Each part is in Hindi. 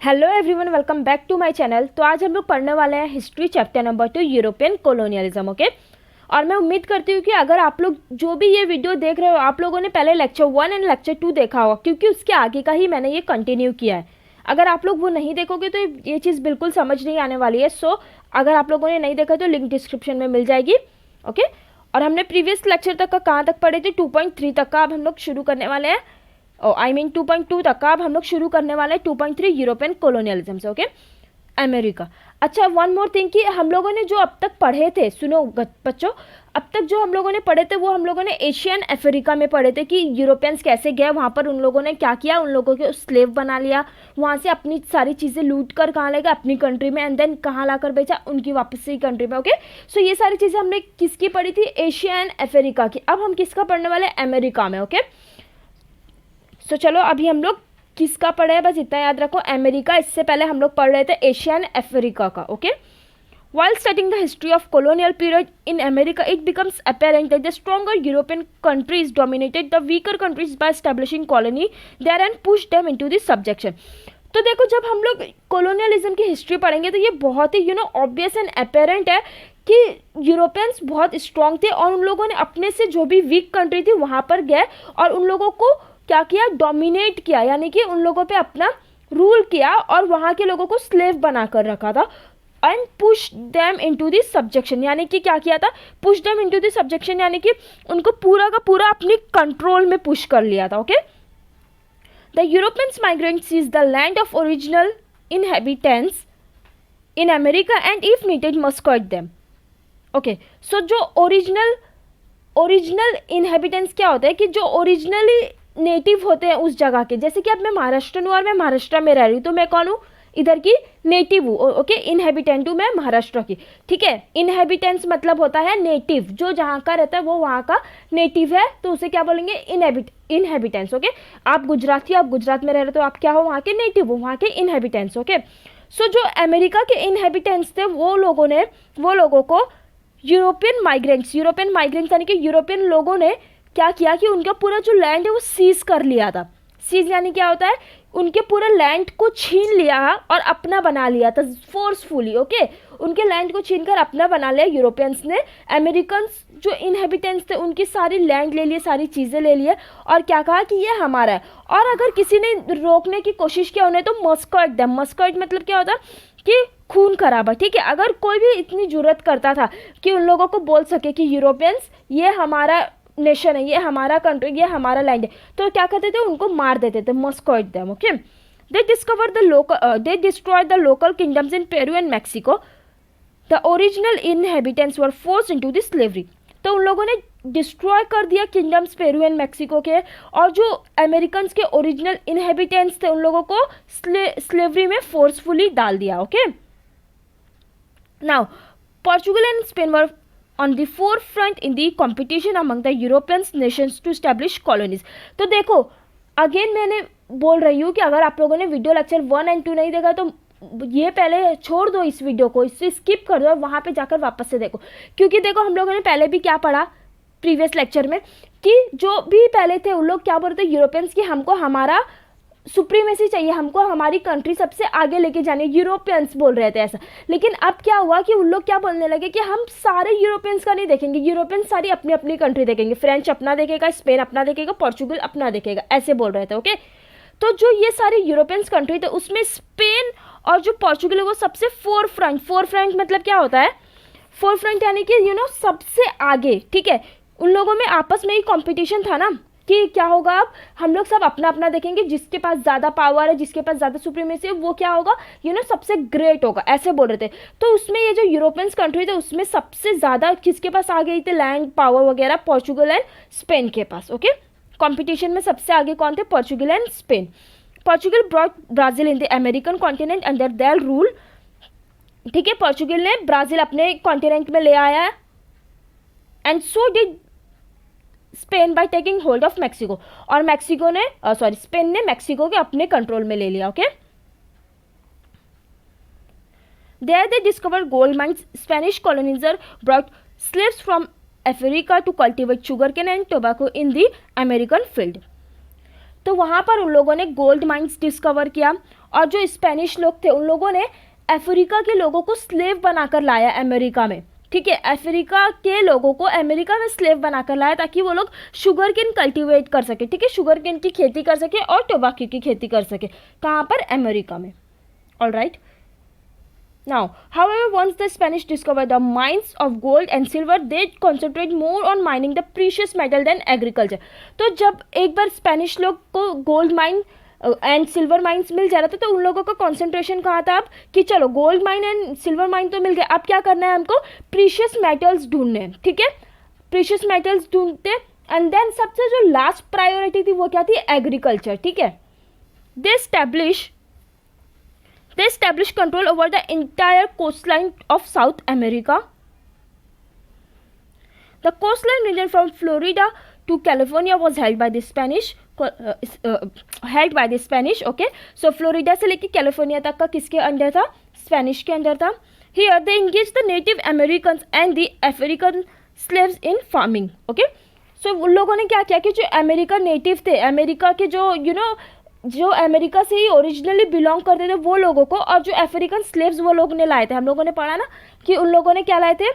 Hello everyone, welcome back to my channel. तो आज हम लोग पढ़ने वाले हैं history chapter number 2 European colonialism. Okay, और मैं उम्मीद करती हूँ कि अगर आप लोग जो भी ये वीडियो देख रहे हो, आप लोगों ने पहले लेक्चर 1 एंड लेक्चर 2 देखा होगा, क्योंकि उसके आगे का ही मैंने ये कंटिन्यू किया है। अगर आप लोग वो नहीं देखोगे तो ये चीज़ बिल्कुल समझ नहीं आने वाली है। सो अगर आप लोगों ने नहीं देखा तो लिंक डिस्क्रिप्शन में मिल जाएगी। ओके, और हमने प्रीवियस लेक्चर तक का कहाँ तक पढ़े थे? 2.3 तक का अब हम लोग शुरू करने वाले हैं। 2.2 तक का अब हम लोग शुरू करने वाले हैं 2.3 यूरोपियन कॉलोनियलिज्म से। Okay, America. अच्छा, वन मोर थिंग कि हम लोगों ने जो अब तक पढ़े थे, सुनो बच्चों, अब तक जो हम लोगों ने पढ़े थे वो हम लोगों ने एशियन अफ्रीका में पढ़े थे कि यूरोपियंस कैसे गए वहाँ पर, उन लोगों ने क्या किया, उन लोगों को स्लेव बना लिया, वहाँ से अपनी सारी चीज़ें लूट कर कहाँ ले गए? अपनी कंट्री में, एंड देन कहाँ लाकर बेचा? उनकी वापस से कंट्री में। ओके, सो ये सारी चीज़ें हमने किसकी पढ़ी थी? एशियन अफ्रीका की। अब हम किसका पढ़ने वाले? अमेरिका में। ओके, सो चलो अभी हम लोग किसका पढ़े हैं, बस इतना याद रखो, अमेरिका। इससे पहले हम लोग पढ़ रहे थे एशियन अफ्रीका का। Okay, while studying the history of colonial period in America, it becomes apparent that the stronger European countries dominated the weaker countries by establishing colony there and pushed them into the subjection. तो देखो, जब हम लोग कॉलोनियलिज्म की हिस्ट्री पढ़ेंगे तो ये बहुत ही ऑब्वियस एंड अपेरेंट है कि यूरोपियंस बहुत स्ट्रांग थे और उन लोगों ने अपने से जो भी वीक कंट्री थी वहाँ पर गए और उन लोगों को क्या किया? डोमिनेट किया, यानी कि उन लोगों पे अपना रूल किया और वहाँ के लोगों को स्लेव बना कर रखा था। And push them into the subjection, यानी कि क्या किया था? Push them into the subjection, यानी कि उनको पूरा का पूरा अपनी कंट्रोल में पुश कर लिया था। Okay, the Europeans migrant seize the land of original inhabitants in America and if needed massacred them. Okay, so जो ओरिजिनल इनहेबिटेंट्स क्या होता है कि जो ओरिजिनली नेटिव होते हैं उस जगह के, जैसे कि अब मैं महाराष्ट्र हूँ और मैं महाराष्ट्र में रह रही हूँ, तो मैं कौन हूँ? इधर की नेटिव हूँ। ओके, इनहेबिटेंट हूँ मैं महाराष्ट्र की। ठीक है, इनहेबिटेंट्स मतलब होता है नेटिव, जो जहाँ का रहता है वो वहाँ का नेटिव है, तो उसे क्या बोलेंगे? इनहेबिटेंट्स। ओके, आप गुजराती, आप गुजरात में रह रहे हो तो आप क्या हो? वहाँ के नेटिव हो, वहाँ के इनहेबिटेंट्स। ओके, सो जो अमेरिका के इनहेबिटेंट्स थे वो लोगों को यूरोपियन माइग्रेंट्स यानी कि यूरोपियन लोगों ने क्या किया कि उनका पूरा जो लैंड है वो सीज कर लिया था। सीज यानी क्या होता है? उनके पूरे लैंड को छीन लिया और अपना बना लिया था फोर्सफुली। ओके, उनके लैंड को छीन कर अपना बना लिया यूरोपियंस ने। अमेरिकन्स जो इनहेबिटेंट्स थे उनकी सारी लैंड ले लिए, सारी चीज़ें ले लिए और क्या कहा कि ये हमारा है। और अगर किसी ने रोकने की कोशिश किया उन्हें, तो मस्कर्ट देम। मस्कर्ट मतलब क्या होता है कि खून खराबा। ठीक है, अगर कोई भी इतनी जुर्रत करता था कि उन लोगों को बोल सके कि यूरोपियंस ये हमारा नेशन है, ये हमारा कंट्री, ये हमारा लैंड है, तो क्या करते थे? उनको मार देते थे, massacred them. Okay, they destroy the local kingdoms in Peru and Mexico. The original inhabitants were forced into the slavery. तो उन लोगों ने डिस्ट्रॉय कर दिया किंगडम्स पेरू एंड मैक्सिको के, और जो अमेरिकन्स के ओरिजिनल इनहेबिटेंट्स थे उन लोगों को स्लेवरी में फोर्सफुली डाल दिया। Okay, now Portugal and Spain were on the forefront in the competition among the European nations to establish colonies. तो देखो, अगेन मैंने बोल रही हूँ कि अगर आप लोगों ने वीडियो लेक्चर 1 एंड 2 नहीं देखा तो ये पहले छोड़ दो इस वीडियो को, इससे स्किप कर दो और वहाँ पे जाकर वापस से देखो, क्योंकि देखो हम लोगों ने पहले भी क्या पढ़ा प्रीवियस लेक्चर में कि जो भी पहले थे उन लोग क्या बोलते थे? यूरोपियंस की हमको हमारा सुप्रीमेसी चाहिए, हमको हमारी कंट्री सबसे आगे लेके जानी, यूरोपियंस बोल रहे थे ऐसा। लेकिन अब क्या हुआ कि उन लोग क्या बोलने लगे कि हम सारे यूरोपियंस का नहीं देखेंगे, यूरोपियंस सारी अपनी अपनी कंट्री देखेंगे, फ्रेंच अपना देखेगा, स्पेन अपना देखेगा, पोर्चुगल अपना देखेगा, ऐसे बोल रहे थे। ओके, तो जो ये सारी यूरोपियंस कंट्री थे उसमें स्पेन और जो पोर्चुगल है वो सबसे फोरफ्रंट मतलब क्या होता है? फोरफ्रंट यानी कि सबसे आगे। ठीक है, उन लोगों में आपस में ही कॉम्पिटिशन था ना कि क्या होगा, अब हम लोग सब अपना अपना देखेंगे, जिसके पास ज़्यादा पावर है, जिसके पास ज़्यादा सुप्रीमेसी है, वो क्या होगा? सबसे ग्रेट होगा, ऐसे बोल रहे थे। तो उसमें ये जो यूरोपियंस कंट्री थे उसमें सबसे ज़्यादा किसके पास आ गई थी लैंड पावर वगैरह? पोर्चुगल एंड स्पेन के पास। ओके, कंपटीशन में सबसे आगे कौन थे? Portugal and Spain. Portugal brought Brazil in the American continent under their rule. ठीक है, पोर्चुगल ने ब्राज़ील अपने कॉन्टिनेंट में ले आया है। And so did Spain by taking hold of Mexico, और स्पेन ने मैक्सिको के अपने कंट्रोल में ले लिया। Okay, there they discover gold mines. Spanish coloniser brought slaves from Africa to cultivate sugar cane and tobacco in the American field. तो वहाँ पर उन लोगों ने गोल्ड माइंस डिस्कवर किया और जो स्पेनिश लोग थे उन लोगों ने अफ्रीका के लोगों को स्लेव बनाकर लाया अमेरिका में, ठीक है, अफ्रीका के लोगों को अमेरिका में स्लेव बनाकर लाया ताकि वो लोग शुगर केन कल्टीवेट कर सके, ठीक है, शुगर केन की खेती कर सके और टोबैको की खेती कर सके, कहाँ पर, अमेरिका में। All right. Now, however, once the Spanish discovered the mines of gold and silver, they concentrate more on mining the precious metal than agriculture. तो जब एक बार स्पेनिश लोग को gold mine and silver mines मिल जा रहा था तो उन लोगों का कंसंट्रेशन कहाँ था अब कि चलो gold mine and silver mine तो मिल गया, अब क्या करना है हमको, प्रीशियस मेटल्स ढूंढने हैं, ठीक है, प्रीशियस मेटल्स ढूंढते, एंड देन सबसे जो लास्ट प्रायोरिटी थी वो क्या थी, एग्रीकल्चर, ठीक है। दे established control over the entire coastline of South America. The coastline region from Florida to California was held by the Spanish. Okay. So Florida से लेके California तक का किसके अंडर था, स्पेनिश के अंडर था। Here they engaged the Native Americans and the African slaves in farming. Okay. So उन लोगों ने क्या किया कि जो अमेरिका नेटिव थे, अमेरिका के जो जो अमेरिका से ही ओरिजिनली बिलोंग करते थे वो लोगों को, और जो अफ्रीकन स्लेव्स वो लोग ने लाए थे, हम लोगों ने पढ़ा ना कि उन लोगों ने क्या लाए थे,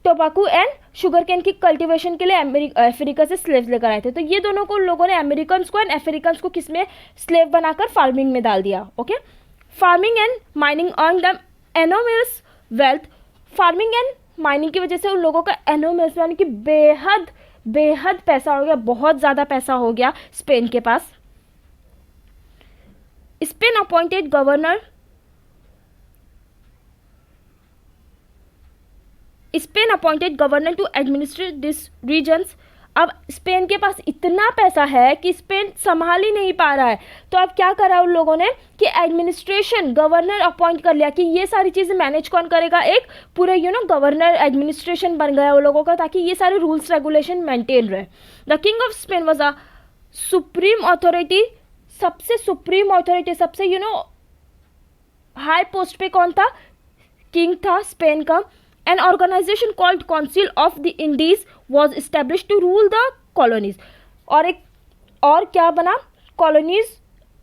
टोबैको एंड शुगर केन की कल्टीवेशन के लिए अफ्रीका से स्लेव्स लेकर आए थे। तो ये दोनों को उन लोगों ने अमेरिकन को एंड अफ्रीकन को किस में, स्लेव बनाकर फार्मिंग में डाल दिया। Okay, farming and mining earn the anonymous wealth. Farming and mining की वजह से उन लोगों का एनोमस यानी कि बेहद पैसा हो गया, बहुत ज़्यादा पैसा हो गया स्पेन के पास। Spain appointed governor to administer these regions. अब स्पेन के पास इतना पैसा है कि स्पेन संभाल ही नहीं पा रहा है, तो अब क्या करा उन लोगों ने कि एडमिनिस्ट्रेशन गवर्नर अपॉइंट कर लिया कि ये सारी चीज़ें मैनेज कौन करेगा, एक पूरे गवर्नर एडमिनिस्ट्रेशन बन गया उन लोगों का ताकि ये सारे रूल्स रेगुलेशन मेंटेन रहे। The king of Spain was a supreme authority, सबसे सुप्रीम अथॉरिटी, सबसे हाई पोस्ट पे कौन था, किंग था स्पेन का। An organisation called council of the Indies was established to rule the colonies, और क्या बना, colonies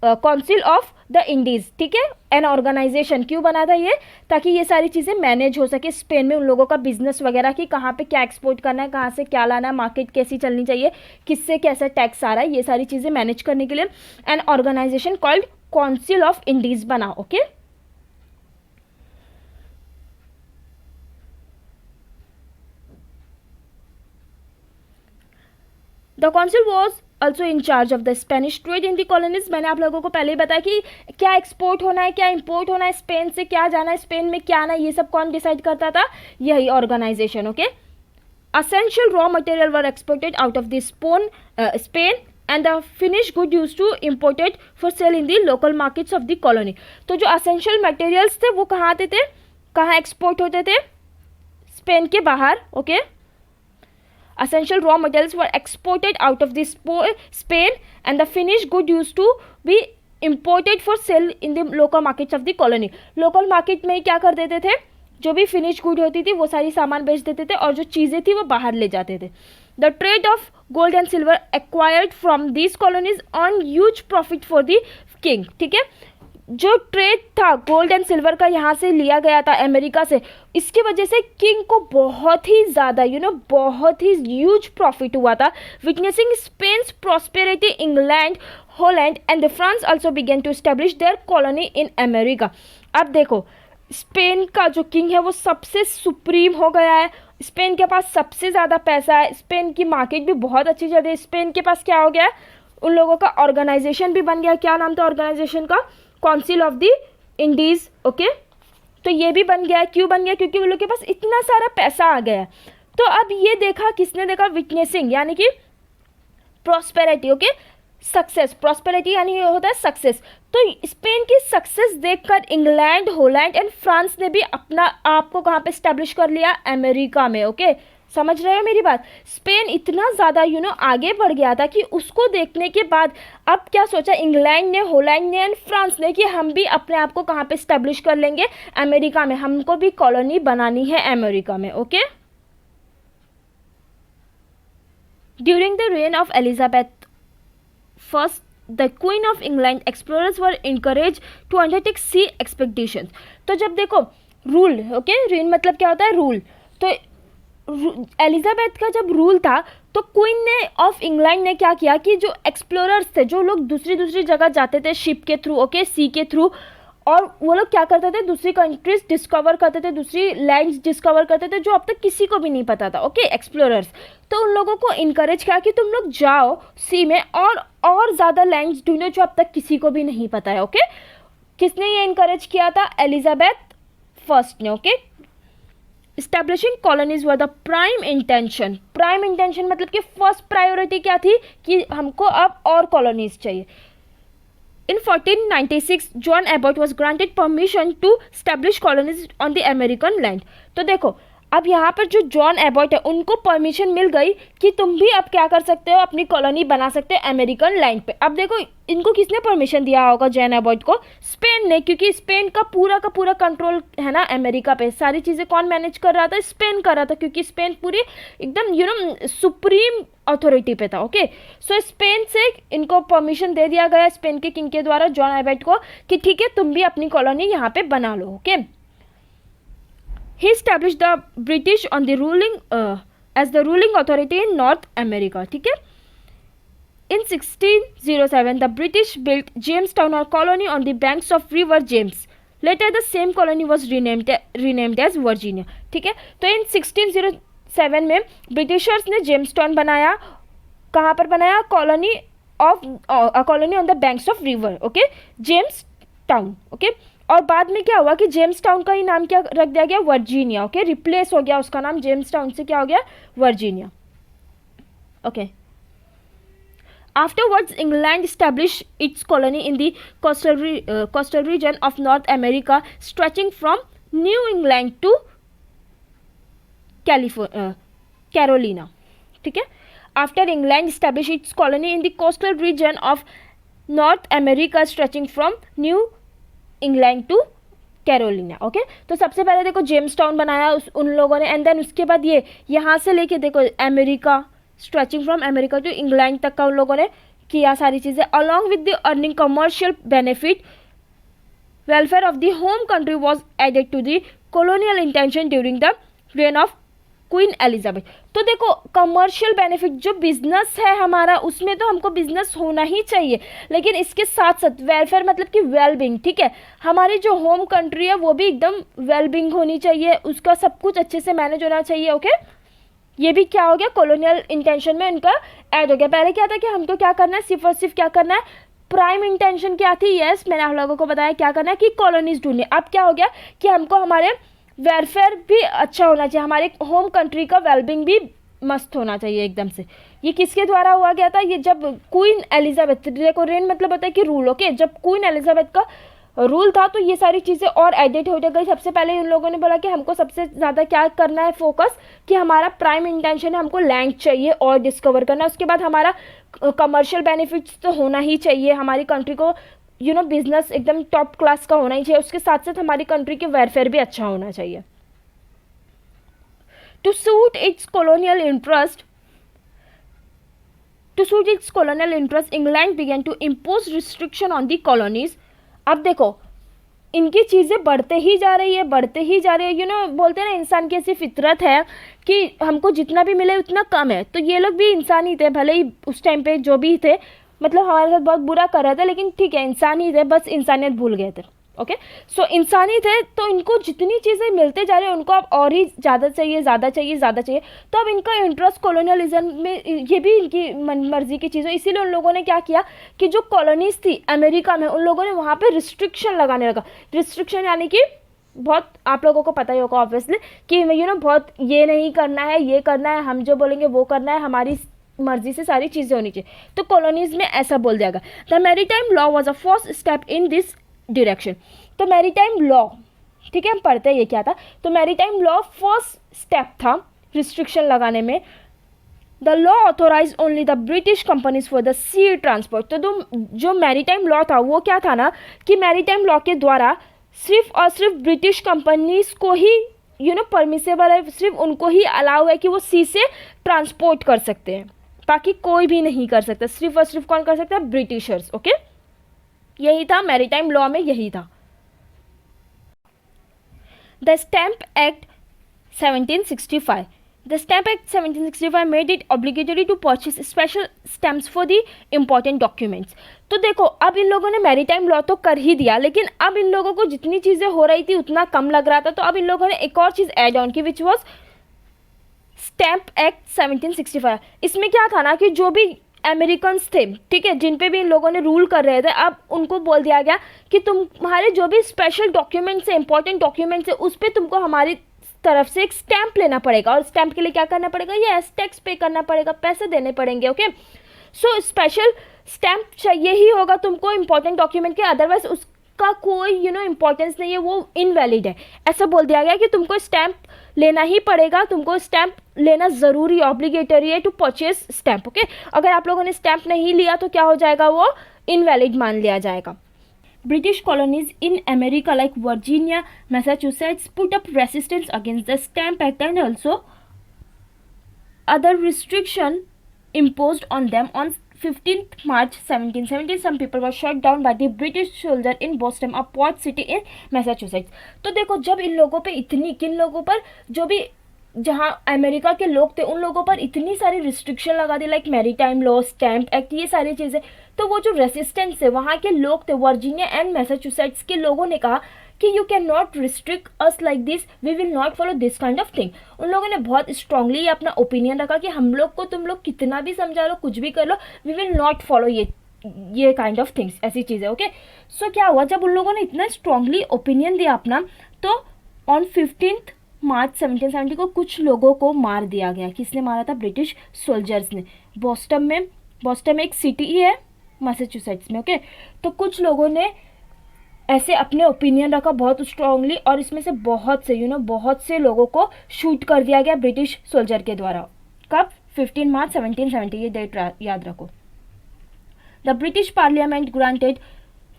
council of the Indies, ठीक है। एन ऑर्गेनाइजेशन क्यों बना था ये, ताकि ये सारी चीज़ें मैनेज हो सके स्पेन में, उन लोगों का बिजनेस वगैरह की कहाँ पे क्या एक्सपोर्ट करना है, कहाँ से क्या लाना है, मार्केट कैसी चलनी चाहिए, किससे कैसा टैक्स आ रहा है, ये सारी चीज़ें मैनेज करने के लिए an organisation called council of Indies बना। Okay, the council was also in charge of the Spanish trade in the colonies. मैंने आप लोगों को पहले ही बताया कि क्या एक्सपोर्ट होना है, क्या इंपोर्ट होना है, स्पेन से क्या जाना है, स्पेन में क्या आना है, ये सब कौन डिसाइड करता था, यही organisation. Okay, essential raw material were exported out of the Spain and the finish good use to imported for sale in the local markets of the colony. तो जो असेंशियल मटेरियल्स थे वो कहाँ आते थे, कहाँ एक्सपोर्ट होते थे, स्पेन के बाहर। Okay, essential raw materials were exported out of this Spain and the finished good used to be imported for sale in the local markets of the colony. local market में क्या कर देते थे, जो भी फिनिश गुड होती थी वो सारी सामान बेच देते थे और जो चीज़ें थी वो बाहर ले जाते थे। The trade off gold and silver acquired from these colonies earn huge profit for the king, ठीक है। जो ट्रेड था गोल्ड एंड सिल्वर का यहाँ से लिया गया था अमेरिका से, इसकी वजह से किंग को बहुत ही ज़्यादा बहुत ही ह्यूज प्रॉफिट हुआ था। Witnessing Spain's prosperity, England, Holland and the France also began to establish their colony in America. अब देखो स्पेन का जो किंग है वो सबसे सुप्रीम हो गया है, स्पेन के पास सबसे ज़्यादा पैसा है, स्पेन की मार्केट भी बहुत अच्छी चल रही है, स्पेन के पास क्या हो गया है, उन लोगों का ऑर्गेनाइजेशन भी बन गया। क्या नाम था ऑर्गेनाइजेशन का, council of the Indies. Okay, तो ये भी बन गया। क्यों बन गया, क्योंकि उन लोगों के पास इतना सारा पैसा आ गया। तो अब ये देखा किसने देखा, विटनेसिंग यानी कि प्रॉस्पेरिटी। ओके, सक्सेस, प्रॉस्पेरिटी यानी ये होता है सक्सेस। तो स्पेन की सक्सेस देखकर इंग्लैंड, हॉलैंड एंड फ्रांस ने भी अपना आप को कहाँ पे स्टैब्लिश कर लिया, अमेरिका में। ओके, समझ रहे हो मेरी बात। स्पेन इतना ज़्यादा आगे बढ़ गया था कि उसको देखने के बाद अब क्या सोचा इंग्लैंड ने, हॉलैंड ने एंड फ्रांस ने कि हम भी अपने आप को कहाँ पे स्टैब्लिश कर लेंगे, अमेरिका में, हमको भी कॉलोनी बनानी है अमेरिका में। Okay, during the reign of Elizabeth first the queen of England explorers were encourage to undertake sea expeditions. तो जब देखो रूल, ओके, रेन मतलब क्या होता है, रूल। तो एलिजाबेथ का जब रूल था तो क्वीन ने ऑफ इंग्लैंड ने क्या किया कि जो एक्सप्लोरर्स थे, जो लोग दूसरी दूसरी जगह जाते थे शिप के थ्रू, ओके, सी के थ्रू, और वो लोग क्या करते थे, दूसरी कंट्रीज डिस्कवर करते थे, दूसरी लैंड्स डिस्कवर करते थे जो अब तक किसी को भी नहीं पता था, ओके, एक्सप्लोरर्स। तो उन लोगों को इनकरेज किया कि तुम लोग जाओ सी में और ज़्यादा लैंड्स ढूंढो जो अब तक किसी को भी नहीं पता है, ओके। किसने ये इनकरेज किया था, एलिजाबेथ फर्स्ट ने, okay. Establishing colonies were the prime intention. Prime intention मतलब कि फर्स्ट प्रायोरिटी क्या थी कि हमको अब और कॉलोनीज चाहिए। In 1496, John Abbott was granted permission to establish colonies on the American land. तो देखो अब यहाँ पर जो जॉन एबॉट है उनको परमिशन मिल गई कि तुम भी अब क्या कर सकते हो, अपनी कॉलोनी बना सकते हो अमेरिकन लैंड पे। अब देखो इनको किसने परमिशन दिया होगा जॉन एबॉट को, स्पेन ने, क्योंकि स्पेन का पूरा कंट्रोल है ना अमेरिका पे। सारी चीज़ें कौन मैनेज कर रहा था, स्पेन कर रहा था, क्योंकि स्पेन पूरी एकदम सुप्रीम अथॉरिटी पे था, ओके। सो स्पेन से इनको परमिशन दे दिया गया स्पेन के किंग के द्वारा जॉन एबॉट को कि ठीक है तुम भी अपनी कॉलोनी यहाँ पे बना लो, okay. He established the British on the ruling as the ruling authority in North America, ठीक है। In 1607, the British built Jamestown, a colony on the banks of River James. Later, the same colony was renamed as Virginia, ठीक है। तो in 1607 में ब्रिटिशर्स ने जेम्सटाउन बनाया। कहाँ पर बनाया, colony on the banks of river, okay, James town, okay. और बाद में क्या हुआ कि जेम्स टाउन का ही नाम क्या रख दिया गया, वर्जीनिया, ओके, रिप्लेस हो गया उसका नाम जेम्स टाउन से क्या हो गया, Virginia, okay. Afterwards, England established its colony in the coastal region of North America, stretching from New England to Carolina, ठीक है। After England established its colony in the coastal region of North America, stretching from New England to Carolina, okay. तो सबसे पहले देखो जेम्सटाउन बनाया उन लोगों ने, एंड देन उसके बाद ये यहाँ से लेके देखो America, stretching from America to England तक का उन लोगों ने किया सारी चीज़ें। Along with the earning commercial benefit, welfare of the home country was added to the colonial intention during the reign of queen Elizabeth. तो देखो कमर्शियल बेनिफिट, जो बिजनेस है हमारा उसमें तो हमको बिजनेस होना ही चाहिए, लेकिन इसके साथ साथ वेलफेयर मतलब कि वेलबींग, ठीक है। हमारी जो होम कंट्री है वो भी एकदम वेलबींग होनी चाहिए, उसका सब कुछ अच्छे से मैनेज होना चाहिए, ओके। ये भी क्या हो गया, कॉलोनियल इंटेंशन में इनका ऐड हो गया। पहले क्या था कि हमको क्या करना है, सिर्फ और सिर्फ क्या करना है, प्राइम इंटेंशन क्या थी, यस मैंने आप लोगों को बताया क्या करना है कि कॉलोनीज ढूंढने। अब क्या हो गया कि हमको हमारे वेलफेयर भी अच्छा होना चाहिए, हमारे होम कंट्री का वेलबींग भी मस्त होना चाहिए एकदम से। ये किसके द्वारा हुआ गया था, ये जब क्वीन एलिजाबेथ, देखो रेन मतलब होता है कि रूल, ओके, जब क्वीन एलिजाबेथ का रूल था तो ये सारी चीज़ें और एडिट हो गई। सबसे पहले उन लोगों ने बोला कि हमको सबसे ज़्यादा क्या करना है, फोकस, कि हमारा प्राइम इंटेंशन है हमको लैंड चाहिए और डिस्कवर करना। उसके बाद हमारा कमर्शियल बेनिफिट्स तो होना ही चाहिए, हमारी कंट्री को बिजनेस एकदम टॉप क्लास का होना ही चाहिए। उसके साथ साथ हमारी कंट्री के वेलफेयर भी अच्छा होना चाहिए। To suit its colonial interest England began to impose restriction on the colonies. अब देखो इनकी चीज़ें बढ़ते ही जा रही है, बोलते हैं ना इंसान की ऐसी फितरत है कि हमको जितना भी मिले उतना कम है। तो ये लोग भी इंसान ही थे, भले ही उस टाइम पे जो भी थे मतलब हमारे साथ बहुत बुरा कर रहे थे, लेकिन ठीक है इंसान ही थे, बस इंसानियत भूल गए थे, ओके। सो इंसान ही थे, तो इनको जितनी चीज़ें मिलते जा रही है उनको अब और ही ज़्यादा चाहिए। तो अब इनका इंटरेस्ट कॉलोनियलिज्म में, ये भी इनकी मर्जी की चीज़ है। इसीलिए उन लोगों ने क्या किया कि जो कॉलोनीज थी अमेरिका में, उन लोगों ने वहाँ पर रिस्ट्रिक्शन लगाने लगा। रिस्ट्रिक्शन यानी कि बहुत, आप लोगों को पता ही होगा ऑब्वियसली कि बहुत ये नहीं करना है, ये करना है, हम जो बोलेंगे वो करना है, हमारी मर्जी से सारी चीज़ें होनी चाहिए। तो कॉलोनीज में ऐसा बोल दिया गया। The maritime law was a first step in this direction. तो मैरीटाइम लॉ, ठीक है, हम पढ़ते हैं ये क्या था। तो मैरीटाइम लॉ फर्स्ट स्टेप था रिस्ट्रिक्शन लगाने में। The law authorise only the British companies for the sea transport. तो जो मैरीटाइम लॉ था वो क्या था ना कि मैरीटाइम लॉ के द्वारा सिर्फ और सिर्फ ब्रिटिश कंपनीज को ही परमिसेबल है, सिर्फ उनको ही अलाउ है कि वो सी से ट्रांसपोर्ट कर सकते हैं, बाकी कोई भी नहीं कर सकता, सिर्फ और सिर्फ कौन कर सकता है, ब्रिटिशर्स। ओके, यही था मैरीटाइम लॉ में, यही था। The stamp act 1765, the Stamp Act 1765 made it obligatory to purchase special stamps for the important documents। तो देखो अब इन लोगों ने मैरीटाइम लॉ तो कर ही दिया, लेकिन अब इन लोगों को जितनी चीज़ें हो रही थी उतना कम लग रहा था, तो अब इन लोगों ने एक और चीज़ ऐड ऑन की, विच वॉज स्टैम्प एक्ट 1765। इसमें क्या था ना कि जो भी अमेरिकन्स थे, ठीक है, जिन पे भी इन लोगों ने रूल कर रहे थे, अब उनको बोल दिया गया कि तुम्हारे जो भी स्पेशल डॉक्यूमेंट्स है, इंपॉर्टेंट डॉक्यूमेंट्स है, उस पर तुमको हमारी तरफ से एक स्टैंप लेना पड़ेगा, और स्टैंप के लिए क्या करना पड़ेगा, ये टैक्स पे करना पड़ेगा, पैसे देने पड़ेंगे। ओके, सो स्पेशल स्टैंप चाहिए ही होगा तुमको इंपॉर्टेंट डॉक्यूमेंट के, अदरवाइज उसका कोई इंपॉर्टेंस नहीं है, वो इनवैलिड है। ऐसा बोल दिया गया कि तुमको स्टैंप लेना ही पड़ेगा, तुमको स्टैंप लेना ज़रूरी, ऑब्लिगेटरी है टू परचेज स्टैंप। ओके, अगर आप लोगों ने स्टैंप नहीं लिया तो क्या हो जाएगा, वो इनवैलिड मान लिया जाएगा। British colonies in America like Virginia, Massachusetts put up resistance against the Stamp Act and also other restriction imposed on them. On 15th March 1770, some people were shot down by the British soldier in Boston, a port city in Massachusetts। तो देखो जब इन लोगों पे इतनी, किन लोगों पर, जो भी जहाँ अमेरिका के लोग थे उन लोगों पर इतनी सारी रिस्ट्रिक्शन लगा दी, like maritime law, Stamp Act, ये सारी चीज़ें, तो वो जो रेसिस्टेंस है वहाँ के लोग थे, वर्जीनिया एंड मैसाचुसेट्स के लोगों ने कहा कि you can not restrict us like this, we will not follow this kind of thing. उन लोगों ने बहुत स्ट्रांगली अपना ओपिनियन रखा कि हम लोग को तुम लोग कितना भी समझा लो, कुछ भी कर लो, वी विल नॉट फॉलो ये काइंड ऑफ थिंग्स, ऐसी चीज़ें। ओके, सो क्या हुआ, जब उन लोगों ने इतना स्ट्रांगली ओपिनियन दिया अपना, तो ऑन 15 मार्च 1770 को कुछ लोगों को मार दिया गया। किसने मारा था, ब्रिटिश सोल्जर्स ने। बॉस्टन में एक सिटी है मैसाचुसेट्स में। ओके, तो कुछ लोगों ने ऐसे अपने ओपिनियन रखा बहुत स्ट्रांगली, और इसमें से बहुत से बहुत से लोगों को शूट कर दिया गया ब्रिटिश सोल्जर के द्वारा। कब, 15 मार्च 1770, ये डेट याद रखो। The British parliament granted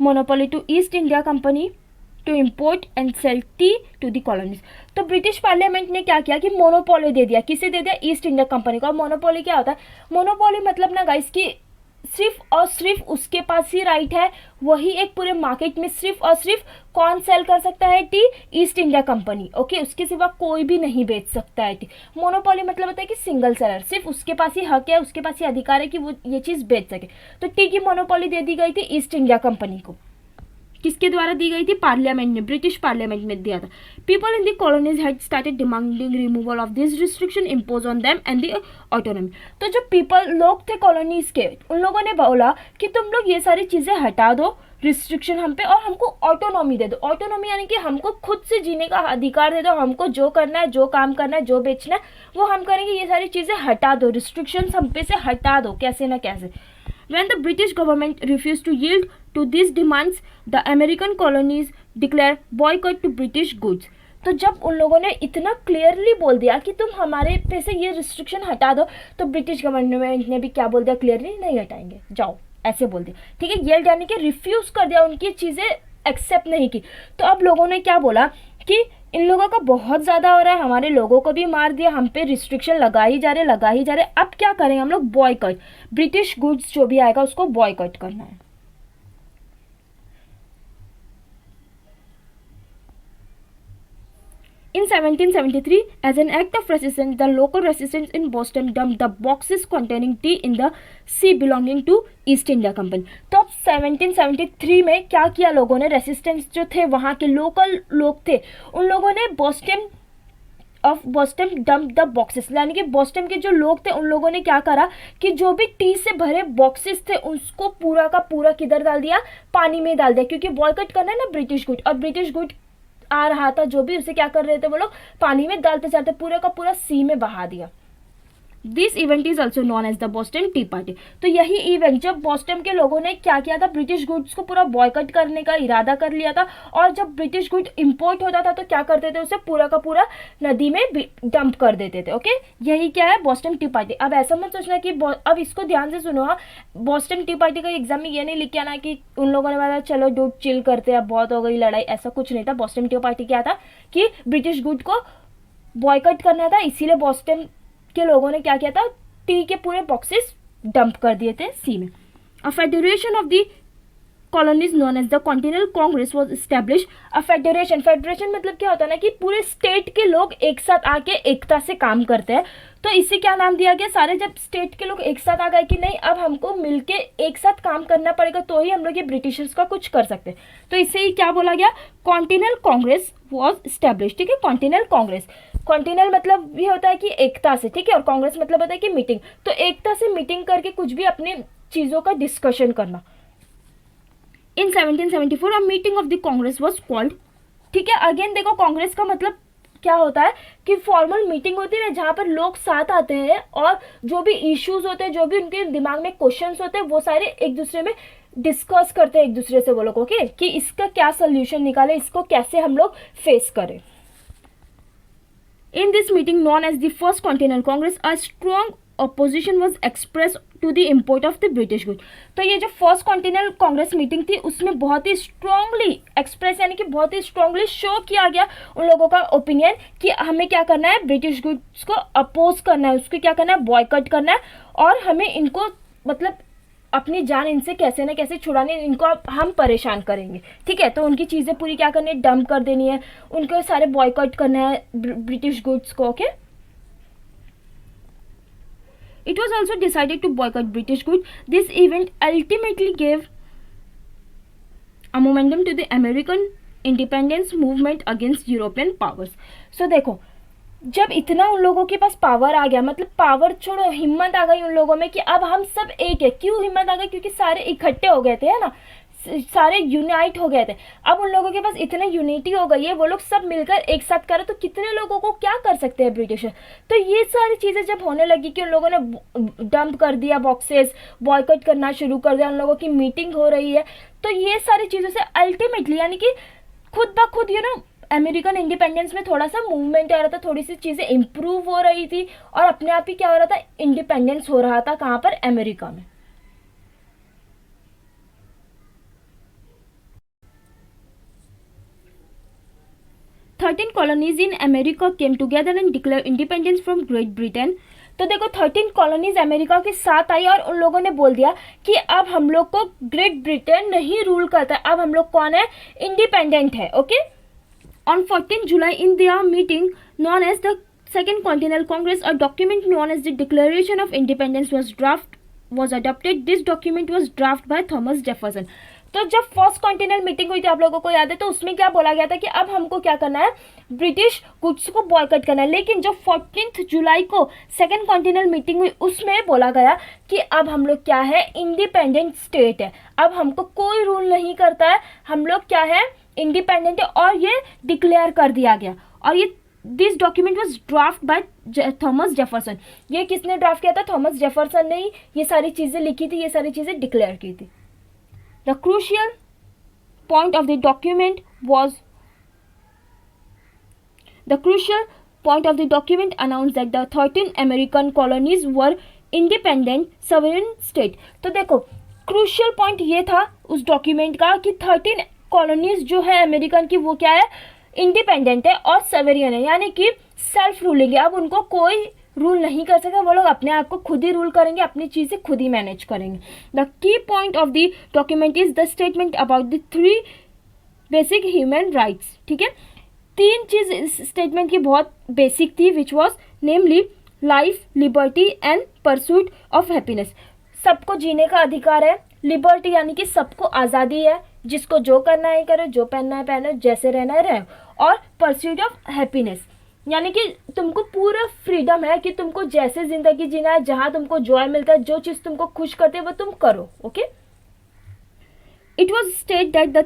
monopoly to East India company to import and sell tea to the colonies. तो ब्रिटिश पार्लियामेंट ने क्या किया कि मोनोपोली दे दिया, किसे दे दिया, ईस्ट इंडिया कंपनी को। और मोनोपोली क्या होता है, मोनोपोली मतलब ना गाइस कि सिर्फ और सिर्फ उसके पास ही राइट है, वही एक पूरे मार्केट में सिर्फ और सिर्फ कौन सेल कर सकता है, T, east India company. Okay, उसके सिवा कोई भी नहीं बेच सकता है टी। मोनोपोली मतलब होता है कि सिंगल सेलर, सिर्फ उसके पास ही हक है, उसके पास ही अधिकार है कि वो ये चीज़ बेच सके। तो टी की मोनोपोली दे दी गई थी ईस्ट इंडिया कंपनी को। किसके द्वारा दी गई थी, पार्लियामेंट ने, ब्रिटिश पार्लियामेंट ने दिया था। People in the colonies had started demanding removal of this restriction impose on them and the autonomy. तो जो पीपल, लोग थे कॉलोनीज के, उन लोगों ने बोला कि तुम लोग ये सारी चीज़ें हटा दो, रिस्ट्रिक्शन हम पे, और हमको ऑटोनॉमी दे दो। ऑटोनॉमी यानी कि हमको खुद से जीने का अधिकार दे दो, हमको जो करना है, जो काम करना है, जो बेचना है वो हम करेंगे, ये सारी चीज़ें हटा दो, रिस्ट्रिक्शंस हम पे से हटा दो, कैसे ना कैसे। When the British government refused to yield to these demands, the American colonies declared boycott to British goods। तो जब उन लोगों ने इतना क्लियरली बोल दिया कि तुम हमारे पे से ये रिस्ट्रिक्शन हटा दो, तो ब्रिटिश गवर्नमेंट ने भी क्या बोल दिया, क्लियरली नहीं हटाएंगे, जाओ, ऐसे बोल दिया। ठीक है, येल्ड यानी कि रिफ्यूज़ कर दिया, उनकी चीज़ें एक्सेप्ट नहीं की। तो अब लोगों ने क्या बोला कि इन लोगों का बहुत ज़्यादा हो रहा है, हमारे लोगों को भी मार दिया, हम पे रिस्ट्रिक्शन लगा ही जा रहे, अब क्या करें हम लोग, बॉयकॉट, ब्रिटिश गुड्स जो भी आएगा उसको बॉयकॉट करना है। In 1773, as an act of resistance, the local resistance in Boston dumped the boxes containing tea in the sea belonging to East India Company। तो अब 1773 में क्या किया लोगों ने, रेसिस्टेंस जो थे वहाँ के लोकल लोग थे, उन लोगों ने बॉस्टन डंप द बॉक्सेस, यानी कि बॉस्टन के जो लोग थे उन लोगों ने क्या करा कि जो भी टी से भरे बॉक्सेस थे उसको पूरा का पूरा किधर डाल दिया, पानी में डाल दिया, क्योंकि बॉयकॉट करना है ना ब्रिटिश गुड, और ब्रिटिश गुड आ रहा था जो भी, उसे क्या कर रहे थे वो लोग, पानी में डालते जाते पूरे का पूरा सी में बहा दिया। This event is also known as the Boston tea party. तो यही इवेंट, जब बॉस्टन के लोगों ने क्या किया था, ब्रिटिश गुड्स को पूरा बॉयकॉट करने का इरादा कर लिया था, और जब ब्रिटिश गुड इंपोर्ट होता था तो क्या करते थे, उसे पूरा का पूरा नदी में डंप कर देते थे। ओके, यही क्या है, बॉस्टन टी पार्टी। अब ऐसा मत सोचना कि, अब इसको ध्यान से सुनो, बॉस्टन टी पार्टी का एग्जाम में ये नहीं लिख के आना कि उन लोगों ने बोला चलो डूड चिल करते हैं, अब बहुत हो गई लड़ाई, ऐसा कुछ नहीं था। बॉस्टन टी पार्टी क्या था कि ब्रिटिश गुड को बॉयकॉट करना था, इसीलिए बॉस्टन के लोगों ने क्या किया था, टी के पूरे बॉक्सेस डंप कर दिए थे सी में। A federation of the colonies known as the Continental Congress was established। a federation, federation मतलब क्या होता है ना कि पूरे स्टेट के लोग एक साथ आके एकता से काम करते हैं, तो इसे क्या नाम दिया गया, सारे जब स्टेट के लोग एक साथ आ गए कि नहीं अब हमको मिलके एक साथ काम करना पड़ेगा तो ही हम लोग ये ब्रिटिशर्स का कुछ कर सकते हैं, तो इसे ही क्या बोला गया, कॉन्टिनेंटल कांग्रेस वॉज स्टैब्लिश। ठीक है, कॉन्टिनेंटल कांग्रेस, कॉन्टिनेंटल मतलब ये होता है कि एकता से, ठीक है, और कांग्रेस मतलब होता है कि मीटिंग, तो एकता से मीटिंग करके कुछ भी अपनी चीज़ों का डिस्कशन करना। इन 1774 a meeting of the Congress was called. ठीक है, अगेन देखो कांग्रेस का मतलब क्या होता है कि फॉर्मल मीटिंग होती है जहाँ पर लोग साथ आते हैं और जो भी इश्यूज होते हैं, जो भी उनके दिमाग में क्वेश्चंस होते हैं, वो सारे एक दूसरे में डिस्कस करते हैं एक दूसरे से वो लोग, ओके, कि इसका क्या सोल्यूशन निकाले, इसको कैसे हम लोग फेस करें। In this meeting known as the First Continental Congress, a strong opposition was expressed to the import of the British goods। तो ये जो फर्स्ट कॉन्टिनेंटल कांग्रेस मीटिंग थी उसमें बहुत ही स्ट्रांगली एक्सप्रेस यानी कि बहुत ही स्ट्रांगली शो किया गया उन लोगों का ओपिनियन कि हमें क्या करना है, ब्रिटिश गुड्स को अपोज करना है, उसको क्या करना है, बॉयकॉट करना है, और हमें इनको मतलब अपनी जान इनसे कैसे ना कैसे छुड़ाने, इनको हम परेशान करेंगे। ठीक है, तो उनकी चीज़ें पूरी क्या करनी है, डंप कर देनी है, उनको सारे बॉयकॉट करना है ब्रिटिश गुड्स को, okay. It was also decided to boycott British goods। This event ultimately gave a momentum to the American independence movement against European powers। So देखो जब इतना उन लोगों के पास पावर आ गया, मतलब पावर छोड़ो, हिम्मत आ गई उन लोगों में कि अब हम सब एक है। क्यों हिम्मत आ गई, क्योंकि सारे इकट्ठे हो गए थे, है ना, सारे यूनाइट हो गए थे। अब उन लोगों के पास इतने यूनिटी हो गई है, वो लोग सब मिलकर एक साथ करें तो कितने लोगों को क्या कर सकते हैं ब्रिटिशर। तो ये सारी चीज़ें जब होने लगी कि उन लोगों ने डंप कर दिया बॉक्सेस, बॉयकॉट करना शुरू कर दिया, उन लोगों की मीटिंग हो रही है, तो ये सारी चीज़ों से अल्टीमेटली यानी कि खुद ब खुद अमेरिकन इंडिपेंडेंस में थोड़ा सा मूवमेंट आ रहा था, थोड़ी सी चीज़ें इंप्रूव हो रही थी और अपने आप ही क्या हो रहा था, इंडिपेंडेंस हो रहा था। कहाँ पर, अमेरिका में। Thirteen colonies in America came together and declare independence from great Britain. तो देखो 13 कॉलोनीज अमेरिका के साथ आई और उन लोगों ने बोल दिया कि अब हम लोग को ग्रेट ब्रिटेन नहीं रूल करता, अब हम लोग कौन है, इंडिपेंडेंट है, okay. On 14 July, in their meeting known as the Second Continental Congress, a document known as the Declaration of Independence was adopted। This document was drafted by Thomas Jefferson। तो जब फर्स्ट कॉन्टिनेंटल मीटिंग हुई थी, आप लोगों को याद है, तो उसमें क्या बोला गया था कि अब हमको क्या करना है, ब्रिटिश गुड्स को बॉयकॉट करना है। लेकिन जो 14 जुलाई को सेकेंड कॉन्टिनेंटल मीटिंग हुई उसमें बोला गया कि अब हम लोग क्या है, इंडिपेंडेंट स्टेट है, अब हमको कोई रूल नहीं करता है, हम लोग क्या है, इंडिपेंडेंट है, और ये डिक्लेयर कर दिया गया। और ये this document was draft by Thomas Jefferson. ये किसने ड्राफ्ट किया था, थॉमस जेफरसन ने ही ये सारी चीज़ें लिखी थी, ये सारी चीज़ें डिक्लेयर की थी। The crucial point of the document was The crucial point of the document announced that the 13 American colonies were independent sovereign state। तो देखो क्रूशियल पॉइंट ये था उस डॉक्यूमेंट का कि 13 कॉलोनीज जो है अमेरिकन की वो क्या है, इंडिपेंडेंट है और सवेरियन है, यानी कि सेल्फ रूलिंग है। अब उनको कोई रूल नहीं कर सकता, वो लोग अपने आप को खुद ही रूल करेंगे, अपनी चीज़ें खुद ही मैनेज करेंगे। The key point of the document is the statement about the 3 basic human rights. ठीक है, 3 चीज़ इस स्टेटमेंट की बहुत बेसिक थी, which was namely life, liberty and pursuit of happiness. सबको जीने का अधिकार है, लिबर्टी यानी कि सबको आज़ादी है, जिसको जो करना है करो, जो पहनना है पहनो, जैसे रहना है रहो, और परस्यूट ऑफ हैप्पीनेस यानी कि तुमको पूरा फ्रीडम है कि तुमको जैसे ज़िंदगी जीना है, जहाँ तुमको जॉय मिलता है, जो चीज़ तुमको खुश करती है वो तुम करो, okay. It was state that the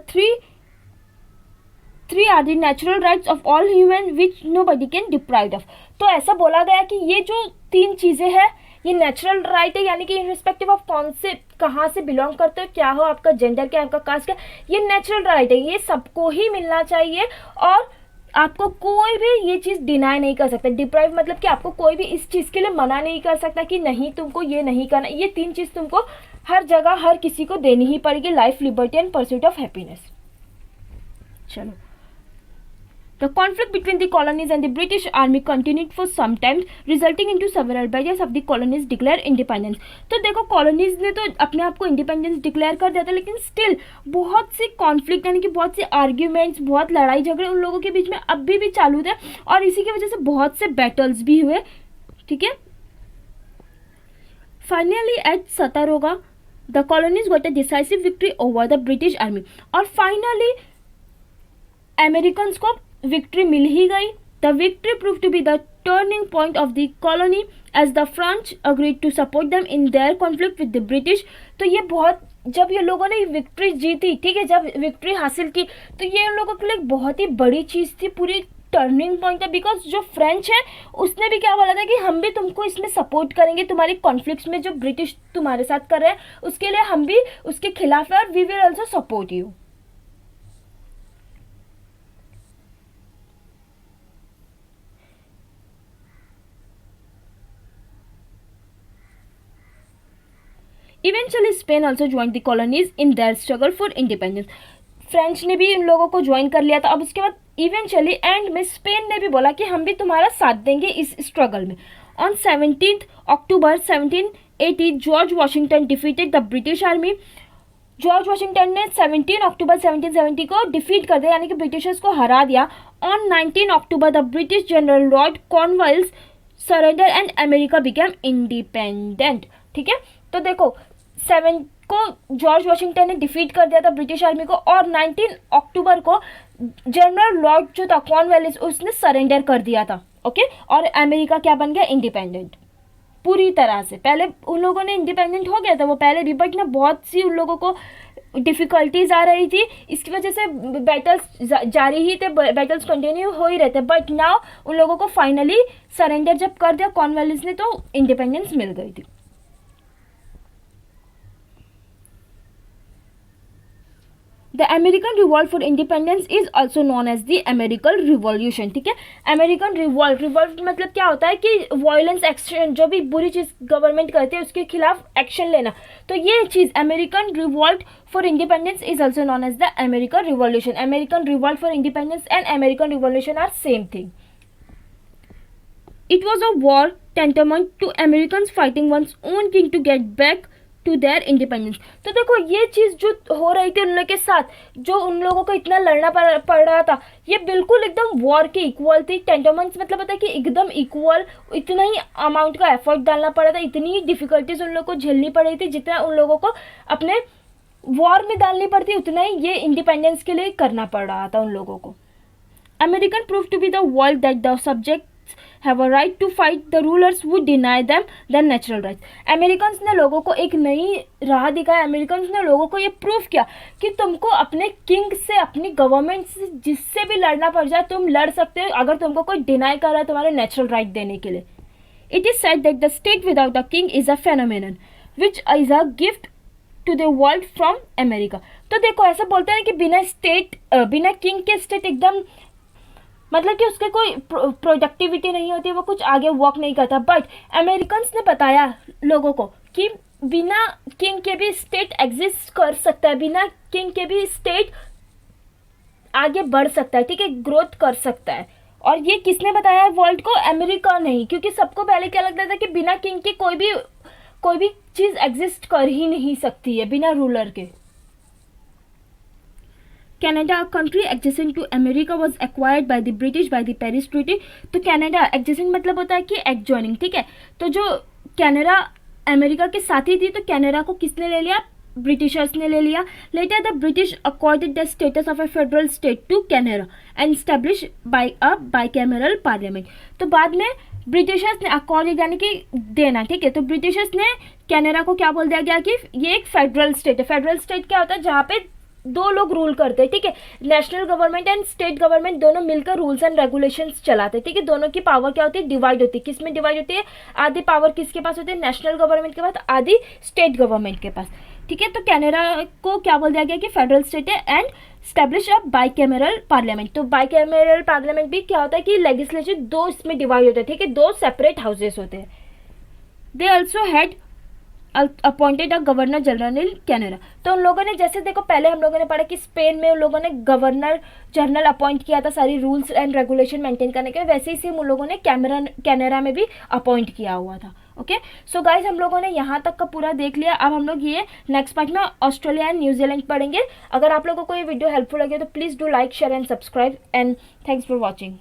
three are the natural rights of all human which nobody can deprive of. तो ऐसा बोला गया कि ये जो 3 चीज़ें हैं ये नेचुरल राइट है, यानी कि इनरिस्पेक्टिव ऑफ कौन से कहाँ से बिलोंग करते हो, क्या हो, आपका जेंडर क्या, आपका कास्ट क्या, ये नेचुरल राइट है, ये सबको ही मिलना चाहिए और आपको कोई भी ये चीज़ डिनाई नहीं कर सकता। डिप्राइव मतलब कि आपको कोई भी इस चीज़ के लिए मना नहीं कर सकता कि नहीं तुमको ये नहीं करना। ये 3 चीज़ तुमको हर जगह हर किसी को देनी ही पड़ेगी, life, liberty and pursuit of happiness. चलो The conflict between the colonies and the British army continued for some time, resulting into several barriers of the colonies declare independence. तो देखो कॉलोनीज ने तो अपने आप को इंडिपेंडेंस डिक्लेयर कर दिया था, लेकिन स्टिल बहुत सी कॉन्फ्लिक्ट यानी कि बहुत सी आर्ग्यूमेंट्स, बहुत लड़ाई झगड़े उन लोगों के बीच में अभी भी चालू थे, और इसी की वजह से बहुत से बैटल्स भी हुए. ठीक है. Finally at Saratoga the colonies got a decisive victory over the British army. और फाइनली अमेरिकन्स को विक्ट्री मिल ही गई. The victory prove to be the turning point of the colony as the French agreed to support them in their conflict with the British. तो ये बहुत, जब ये लोगों ने विक्ट्री जीती, ठीक है, जब विक्ट्री हासिल की, तो ये उन लोगों के लिए बहुत ही बड़ी चीज़ थी, पूरी टर्निंग पॉइंट है. बिकॉज जो फ्रेंच है उसने भी क्या बोला था कि हम भी तुमको इसमें सपोर्ट करेंगे, तुम्हारी कॉन्फ्लिक्ट्स में जो ब्रिटिश तुम्हारे साथ कर रहे हैं उसके लिए हम भी उसके खिलाफ है, और we will also support you. Eventually, Spain also joined the colonies in their struggle for independence. French ने भी इन लोगों को ज्वाइन कर लिया था. अब उसके बाद इवेंचुअली एंड में स्पेन ने भी बोला कि हम भी तुम्हारा साथ देंगे इस स्ट्रगल में. On 17 October 1780 George Washington defeated the British army. George Washington ने 17 अक्टूबर 1770 को डिफीट कर दिया, यानी कि ब्रिटिशर्स को हरा दिया. On 19 October the British general Lord Cornwallis surrender and America became independent. ठीक है. तो देखो 7 को जॉर्ज वाशिंगटन ने डिफीट कर दिया था ब्रिटिश आर्मी को, और 19 अक्टूबर को जनरल लॉर्ड जो था कॉर्नवालिस उसने सरेंडर कर दिया था. ओके. और अमेरिका क्या बन गया, इंडिपेंडेंट पूरी तरह से. पहले उन लोगों ने इंडिपेंडेंट हो गया था वो पहले भी, बट ना बहुत सी उन लोगों को डिफ़िकल्टीज आ रही थी, इसकी वजह से बैटल्स जारी ही थे, बैटल्स कंटिन्यू हो ही रहते. बट नाउ उन लोगों को फाइनली सरेंडर जब कर दिया कॉर्नवालिस ने, तो इंडिपेंडेंस मिल गई थी. The American Revolt for Independence is also known as the American Revolution. ठीक है. American Revolt मतलब क्या होता है कि वायलेंस एक्शन, जो भी बुरी चीज़ गवर्नमेंट करती है उसके खिलाफ एक्शन लेना. तो ये चीज़ American Revolt for Independence is also known as the American Revolution. American Revolt for Independence and American Revolution are same thing. It was a war tantamount to Americans fighting one's own king to get back to their independence. तो देखो ये चीज़ जो हो रही थी उन लोगों के साथ, जो उन लोगों को इतना लड़ना पड़ रहा था, ये बिल्कुल एकदम वॉर के इक्वल थी. टेंटोमेंट्स मतलब होता है कि एकदम इक्वल, इतना ही अमाउंट का एफर्ट डालना पड़ा था, इतनी ही डिफिकल्टीज उन लोगों को झेलनी पड़ी थी जितना उन लोगों को अपने वॉर में डालनी पड़ती, उतना ही ये इंडिपेंडेंस के लिए करना पड़ रहा था उन लोगों को. American prove to be the world that the subject have a right to fight the rulers who deny them their natural rights. Americans ने लोगों को एक नई राह दिखाया. अमेरिकन्स ने लोगों को ये प्रूफ किया कि तुमको अपने किंग से, अपनी गवर्नमेंट से जिससे भी लड़ना पड़ जाए तुम लड़ सकते हो, अगर तुमको कोई डिनाई कर रहा है तुम्हारे नेचुरल राइट देने के लिए. It is said that the state without a king is a phenomenon which is a gift to the world from America. तो देखो ऐसा बोलते हैं कि बिना स्टेट, बिना किंग के स्टेट एकदम मतलब कि उसके कोई प्रोडक्टिविटी नहीं होती, वो कुछ आगे वर्क नहीं करता. बट अमेरिकन्स ने बताया लोगों को कि बिना किंग के भी स्टेट एग्जिस्ट कर सकता है, बिना किंग के भी स्टेट आगे बढ़ सकता है. ठीक है, ग्रोथ कर सकता है. और ये किसने बताया है वर्ल्ड को, अमेरिका नहीं, क्योंकि सबको पहले क्या लगता था कि बिना किंग के कोई भी चीज़ एग्जिस्ट कर ही नहीं सकती है बिना रूलर के. Canada, a country adjacent to America, was acquired by the British by the Paris Treaty. तो Canada adjacent मतलब होता है कि adjoining. ठीक है, तो जो कैनेडा अमेरिका के साथ ही थी, तो कैनेडा को किसने ले लिया, ब्रिटिशर्स ने ले लिया. Later the British accorded the status of a federal state to Canada and establish by a bicameral parliament. तो बाद में ब्रिटिशर्स ने अकॉर्डेड यानी कि देना. ठीक है, तो ब्रिटिशर्स ने कैनेडा को क्या बोल दिया गया कि ये एक फेडरल स्टेट है. फेडरल स्टेट क्या होता है, जहाँ पे दो लोग रूल करते हैं. ठीक है, national government and state government दोनों मिलकर रूल्स एंड रेगुलेशंस चलाते हैं. ठीक है, दोनों की पावर क्या होती है, डिवाइड होती है. किस में डिवाइड होती है, आधी पावर किसके पास होती है, नेशनल गवर्नमेंट के पास, आधी स्टेट गवर्नमेंट के पास. ठीक है, तो कैनेडा को क्या बोल दिया गया कि फेडरल स्टेट है and establish a bicameral parliament. तो बाइकैमरल पार्लियामेंट भी क्या होता है कि लेजिस्लेचर दो इसमें डिवाइड होते हैं. ठीक है, दो सेपरेट हाउसेस होते हैं. They also had appointed a governor general in Canada. तो उन लोगों ने, जैसे देखो पहले हम लोगों ने पढ़ा कि स्पेन में उन लोगों ने गवर्नर जनरल अपॉइंट किया था सारी रूल्स एंड रेगुलेशन मेंटेन करने के, वैसे ही सेम उन लोगों ने कैनेडा में भी अपॉइंट किया हुआ था। ओके, सो गाइज हम लोगों ने यहाँ तक का पूरा देख लिया। अब हम लोग ये नेक्स्ट पार्ट में ऑस्ट्रेलिया एंड न्यूजीलैंड पढ़ेंगे। अगर आप लोगों को ये वीडियो हेल्पफुल लगे तो please do like, share and subscribe, and thanks for watching.